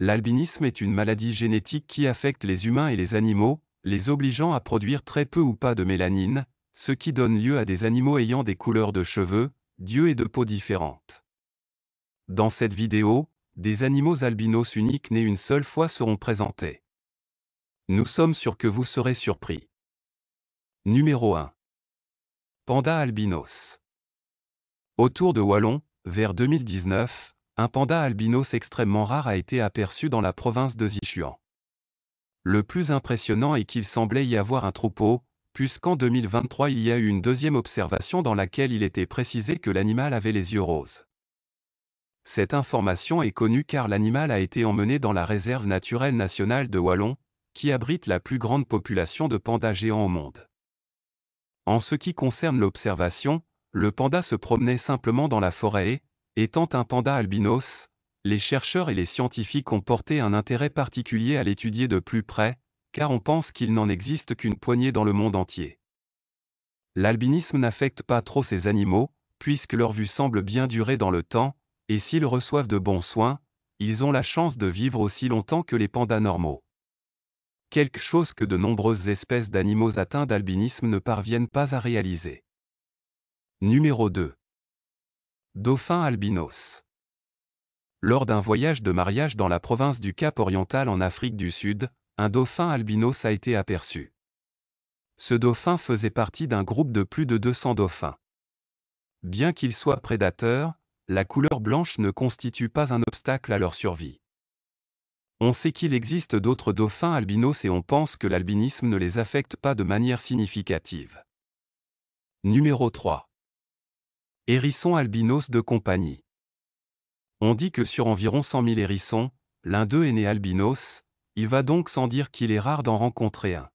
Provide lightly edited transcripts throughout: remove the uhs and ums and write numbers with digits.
L'albinisme est une maladie génétique qui affecte les humains et les animaux, les obligeant à produire très peu ou pas de mélanine, ce qui donne lieu à des animaux ayant des couleurs de cheveux, d'yeux et de peau différentes. Dans cette vidéo, des animaux albinos uniques nés une seule fois seront présentés. Nous sommes sûrs que vous serez surpris. Numéro 1. Panda albinos. Autour de Wallon, vers 2019, un panda albinos extrêmement rare a été aperçu dans la province de Sichuan. Le plus impressionnant est qu'il semblait y avoir un troupeau, puisqu'en 2023 il y a eu une deuxième observation dans laquelle il était précisé que l'animal avait les yeux roses. Cette information est connue car l'animal a été emmené dans la réserve naturelle nationale de Wallon, qui abrite la plus grande population de pandas géants au monde. En ce qui concerne l'observation, le panda se promenait simplement dans la forêt et, étant un panda albinos, les chercheurs et les scientifiques ont porté un intérêt particulier à l'étudier de plus près, car on pense qu'il n'en existe qu'une poignée dans le monde entier. L'albinisme n'affecte pas trop ces animaux, puisque leur vue semble bien durer dans le temps, et s'ils reçoivent de bons soins, ils ont la chance de vivre aussi longtemps que les pandas normaux. Quelque chose que de nombreuses espèces d'animaux atteints d'albinisme ne parviennent pas à réaliser. Numéro 2. Dauphin albinos. Lors d'un voyage de mariage dans la province du Cap-Oriental en Afrique du Sud, un dauphin albinos a été aperçu. Ce dauphin faisait partie d'un groupe de plus de 200 dauphins. Bien qu'il soit prédateur, la couleur blanche ne constitue pas un obstacle à leur survie. On sait qu'il existe d'autres dauphins albinos et on pense que l'albinisme ne les affecte pas de manière significative. Numéro 3. Hérissons albinos de compagnie. On dit que sur environ 100 000 hérissons, l'un d'eux est né albinos, il va donc sans dire qu'il est rare d'en rencontrer un.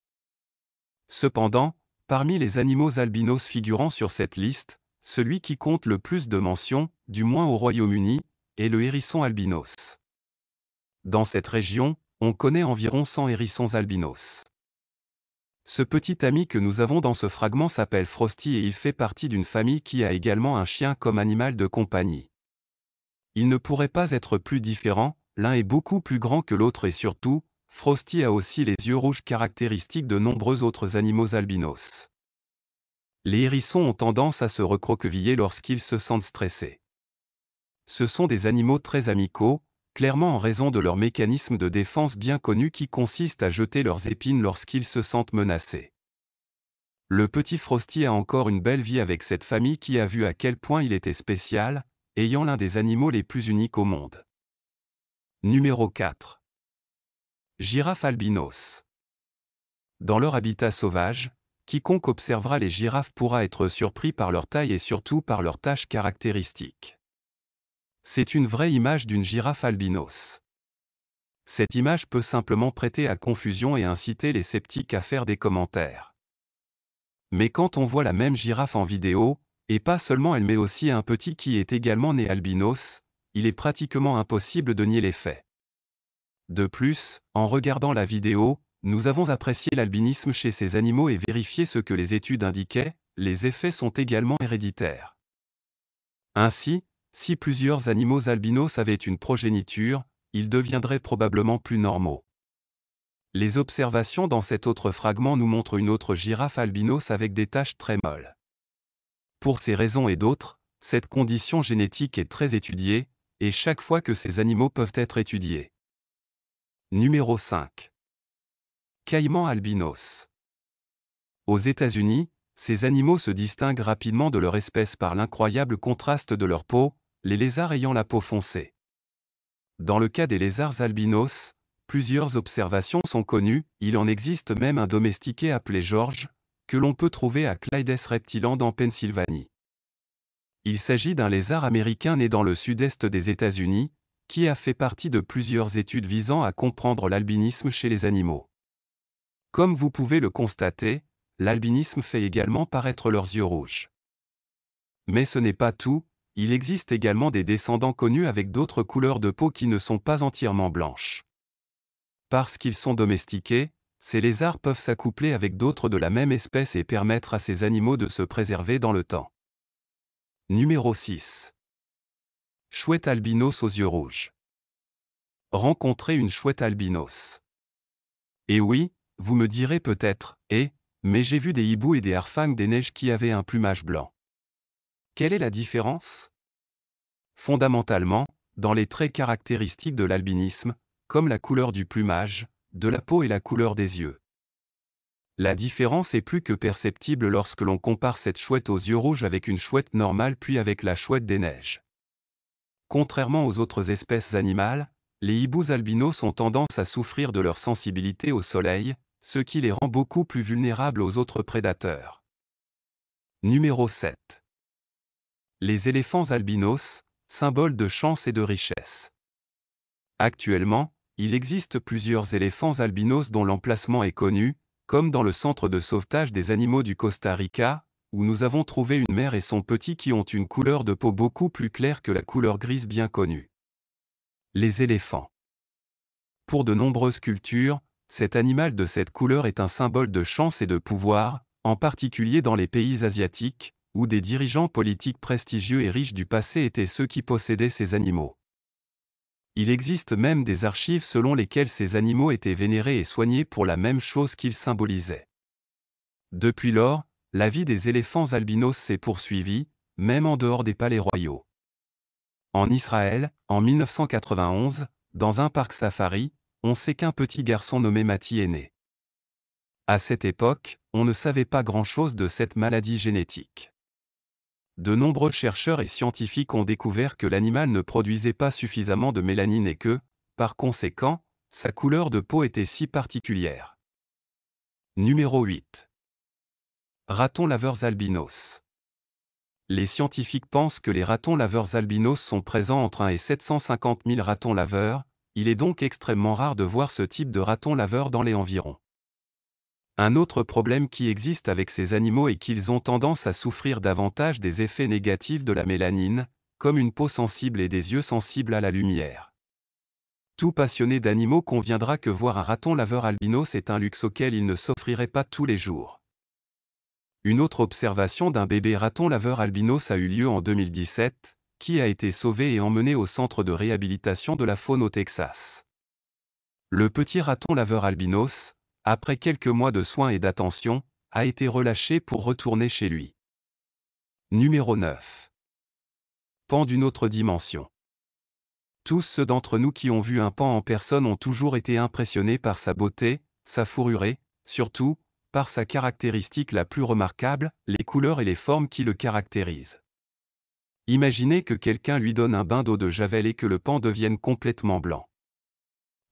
Cependant, parmi les animaux albinos figurant sur cette liste, celui qui compte le plus de mentions, du moins au Royaume-Uni, est le hérisson albinos. Dans cette région, on connaît environ 100 hérissons albinos. Ce petit ami que nous avons dans ce fragment s'appelle Frosty et il fait partie d'une famille qui a également un chien comme animal de compagnie. Il ne pourrait pas être plus différent, l'un est beaucoup plus grand que l'autre et surtout, Frosty a aussi les yeux rouges caractéristiques de nombreux autres animaux albinos. Les hérissons ont tendance à se recroqueviller lorsqu'ils se sentent stressés. Ce sont des animaux très amicaux, clairement en raison de leur mécanisme de défense bien connu qui consiste à jeter leurs épines lorsqu'ils se sentent menacés. Le petit Frosty a encore une belle vie avec cette famille qui a vu à quel point il était spécial, ayant l'un des animaux les plus uniques au monde. Numéro 4. Girafes albinos. Dans leur habitat sauvage, quiconque observera les girafes pourra être surpris par leur taille et surtout par leurs taches caractéristiques. C'est une vraie image d'une girafe albinos. Cette image peut simplement prêter à confusion et inciter les sceptiques à faire des commentaires. Mais quand on voit la même girafe en vidéo, et pas seulement elle mais aussi un petit qui est également né albinos, il est pratiquement impossible de nier les faits. De plus, en regardant la vidéo, nous avons apprécié l'albinisme chez ces animaux et vérifié ce que les études indiquaient, les effets sont également héréditaires. Ainsi, si plusieurs animaux albinos avaient une progéniture, ils deviendraient probablement plus normaux. Les observations dans cet autre fragment nous montrent une autre girafe albinos avec des taches très molles. Pour ces raisons et d'autres, cette condition génétique est très étudiée, et chaque fois que ces animaux peuvent être étudiés. Numéro 5. Caïmans albinos. Aux États-Unis, ces animaux se distinguent rapidement de leur espèce par l'incroyable contraste de leur peau, les lézards ayant la peau foncée. Dans le cas des lézards albinos, plusieurs observations sont connues, il en existe même un domestiqué appelé George, que l'on peut trouver à Clydes Reptiland en Pennsylvanie. Il s'agit d'un lézard américain né dans le sud-est des États-Unis, qui a fait partie de plusieurs études visant à comprendre l'albinisme chez les animaux. Comme vous pouvez le constater, l'albinisme fait également paraître leurs yeux rouges. Mais ce n'est pas tout, il existe également des descendants connus avec d'autres couleurs de peau qui ne sont pas entièrement blanches. Parce qu'ils sont domestiqués, ces lézards peuvent s'accoupler avec d'autres de la même espèce et permettre à ces animaux de se préserver dans le temps. Numéro 6. Chouette albinos aux yeux rouges. rencontrer une chouette albinos. Et oui, vous me direz peut-être, mais j'ai vu des hiboux et des harfangs des neiges qui avaient un plumage blanc. Quelle est la différence? Fondamentalement, dans les traits caractéristiques de l'albinisme, comme la couleur du plumage, de la peau et la couleur des yeux. La différence est plus que perceptible lorsque l'on compare cette chouette aux yeux rouges avec une chouette normale puis avec la chouette des neiges. Contrairement aux autres espèces animales, les hiboux albinos ont tendance à souffrir de leur sensibilité au soleil, ce qui les rend beaucoup plus vulnérables aux autres prédateurs. Numéro 7. Les éléphants albinos, symbole de chance et de richesse. Actuellement, il existe plusieurs éléphants albinos dont l'emplacement est connu, comme dans le centre de sauvetage des animaux du Costa Rica, où nous avons trouvé une mère et son petit qui ont une couleur de peau beaucoup plus claire que la couleur grise bien connue. Les éléphants. Pour de nombreuses cultures, cet animal de cette couleur est un symbole de chance et de pouvoir, en particulier dans les pays asiatiques, où des dirigeants politiques prestigieux et riches du passé étaient ceux qui possédaient ces animaux. Il existe même des archives selon lesquelles ces animaux étaient vénérés et soignés pour la même chose qu'ils symbolisaient. Depuis lors, la vie des éléphants albinos s'est poursuivie, même en dehors des palais royaux. En Israël, en 1991, dans un parc safari, on sait qu'un petit garçon nommé Mati est né. À cette époque, on ne savait pas grand-chose de cette maladie génétique. De nombreux chercheurs et scientifiques ont découvert que l'animal ne produisait pas suffisamment de mélanine et que, par conséquent, sa couleur de peau était si particulière. Numéro 8. Ratons laveurs albinos. Les scientifiques pensent que les ratons laveurs albinos sont présents entre 1 et 750 000 ratons laveurs, il est donc extrêmement rare de voir ce type de raton laveur dans les environs. Un autre problème qui existe avec ces animaux est qu'ils ont tendance à souffrir davantage des effets négatifs de la mélanine, comme une peau sensible et des yeux sensibles à la lumière. Tout passionné d'animaux conviendra que voir un raton laveur albinos est un luxe auquel il ne s'offrirait pas tous les jours. Une autre observation d'un bébé raton laveur albinos a eu lieu en 2017, qui a été sauvé et emmené au centre de réhabilitation de la faune au Texas. Le petit raton laveur albinos, après quelques mois de soins et d'attention, a été relâché pour retourner chez lui. Numéro 9. Pan d'une autre dimension. Tous ceux d'entre nous qui ont vu un pan en personne ont toujours été impressionnés par sa beauté, sa fourrure et, surtout, par sa caractéristique la plus remarquable, les couleurs et les formes qui le caractérisent. Imaginez que quelqu'un lui donne un bain d'eau de javel et que le pan devienne complètement blanc.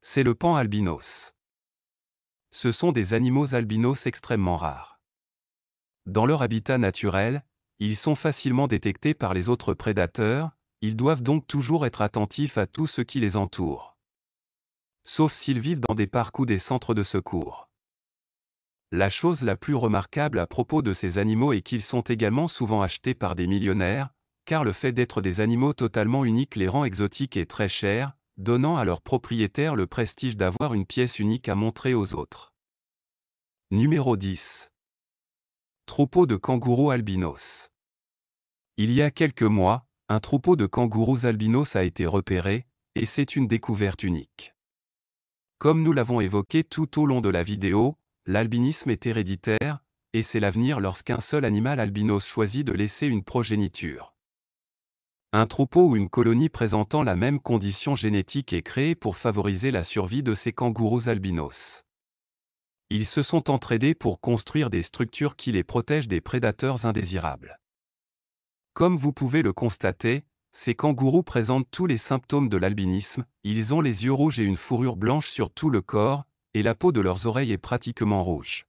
C'est le pan albinos. Ce sont des animaux albinos extrêmement rares. Dans leur habitat naturel, ils sont facilement détectés par les autres prédateurs, ils doivent donc toujours être attentifs à tout ce qui les entoure. Sauf s'ils vivent dans des parcs ou des centres de secours. La chose la plus remarquable à propos de ces animaux est qu'ils sont également souvent achetés par des millionnaires, car le fait d'être des animaux totalement uniques les rend exotiques et très chers, donnant à leurs propriétaires le prestige d'avoir une pièce unique à montrer aux autres. Numéro 10. Troupeau de kangourous albinos. Il y a quelques mois, un troupeau de kangourous albinos a été repéré, et c'est une découverte unique. Comme nous l'avons évoqué tout au long de la vidéo, l'albinisme est héréditaire, et c'est l'avenir lorsqu'un seul animal albinos choisit de laisser une progéniture. Un troupeau ou une colonie présentant la même condition génétique est créé pour favoriser la survie de ces kangourous albinos. Ils se sont entraidés pour construire des structures qui les protègent des prédateurs indésirables. Comme vous pouvez le constater, ces kangourous présentent tous les symptômes de l'albinisme, ils ont les yeux rouges et une fourrure blanche sur tout le corps, et la peau de leurs oreilles est pratiquement rouge.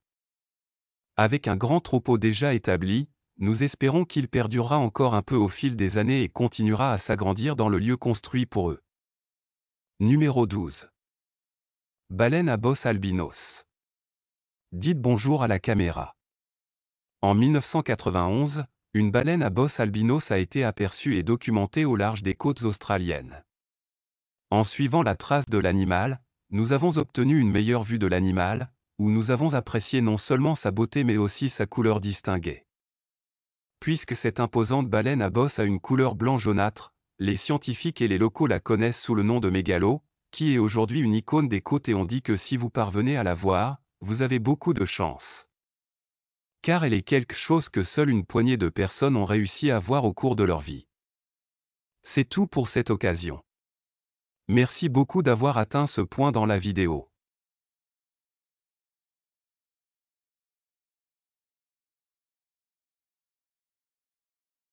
Avec un grand troupeau déjà établi, nous espérons qu'il perdurera encore un peu au fil des années et continuera à s'agrandir dans le lieu construit pour eux. Numéro 12. Baleine à bosse albinos. Dites bonjour à la caméra. En 1991, une baleine à bosse albinos a été aperçue et documentée au large des côtes australiennes. En suivant la trace de l'animal, nous avons obtenu une meilleure vue de l'animal, où nous avons apprécié non seulement sa beauté mais aussi sa couleur distinguée. Puisque cette imposante baleine à bosse a une couleur blanc jaunâtre, les scientifiques et les locaux la connaissent sous le nom de mégalo, qui est aujourd'hui une icône des côtes et on dit que si vous parvenez à la voir, vous avez beaucoup de chance. Car elle est quelque chose que seule une poignée de personnes ont réussi à voir au cours de leur vie. C'est tout pour cette occasion. Merci beaucoup d'avoir atteint ce point dans la vidéo.